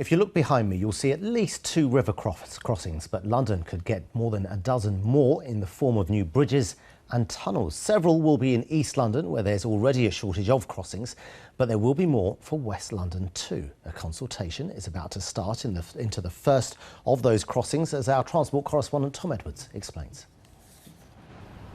If you look behind me, you'll see at least 2 river crossings, but London could get more than a dozen more in the form of new bridges and tunnels. Several will be in East London, where there's already a shortage of crossings, but there will be more for West London too. A consultation is about to start into the first of those crossings, as our transport correspondent Tom Edwards explains.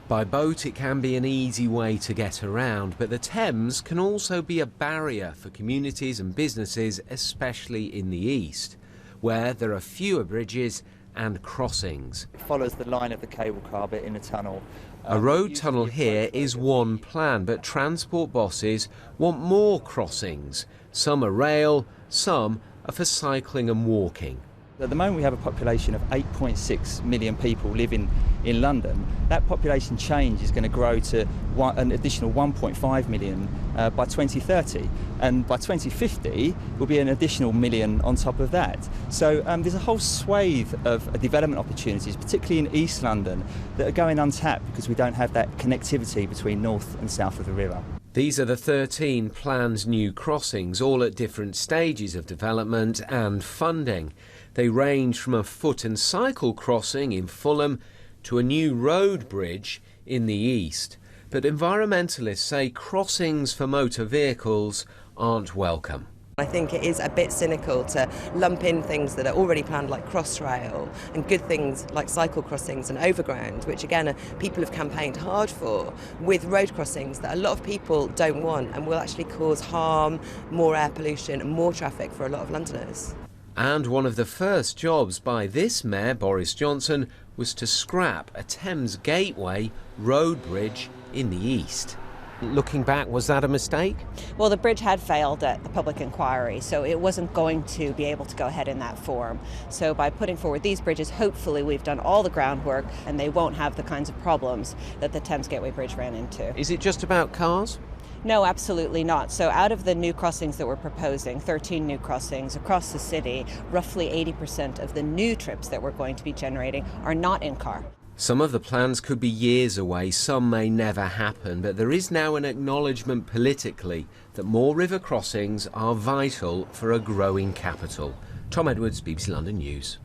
By boat, it can be an easy way to get around, but the Thames can also be a barrier for communities and businesses, especially in the east, where there are fewer bridges and crossings. It follows the line of the cable car bit in the tunnel. A road tunnel here is one plan, but transport bosses want more crossings. Some are rail, some are for cycling and walking. At the moment we have a population of 8.6 million people living in London. That population change is going to grow to an additional 1.5 million by 2030, and by 2050 will be an additional million on top of that. So there's a whole swathe of development opportunities, particularly in East London, that are going untapped because we don't have that connectivity between north and south of the river. These are the 13 planned new crossings, all at different stages of development and funding. They range from a foot and cycle crossing in Fulham to a new road bridge in the east. But environmentalists say crossings for motor vehicles aren't welcome. I think it is a bit cynical to lump in things that are already planned like Crossrail and good things like cycle crossings and overground, which again people have campaigned hard for, with road crossings that a lot of people don't want and will actually cause harm, more air pollution and more traffic for a lot of Londoners. And one of the first jobs by this Mayor, Boris Johnson, was to scrap a Thames Gateway road bridge in the east. Looking back, was that a mistake? Well, the bridge had failed at the public inquiry, so it wasn't going to be able to go ahead in that form. So by putting forward these bridges, hopefully we've done all the groundwork and they won't have the kinds of problems that the Thames Gateway Bridge ran into. Is it just about cars? No, absolutely not. So out of the new crossings that we're proposing, 13 new crossings across the city, roughly 80% of the new trips that we're going to be generating are not in car. Some of the plans could be years away, some may never happen, but there is now an acknowledgement politically that more river crossings are vital for a growing capital. Tom Edwards, BBC London News.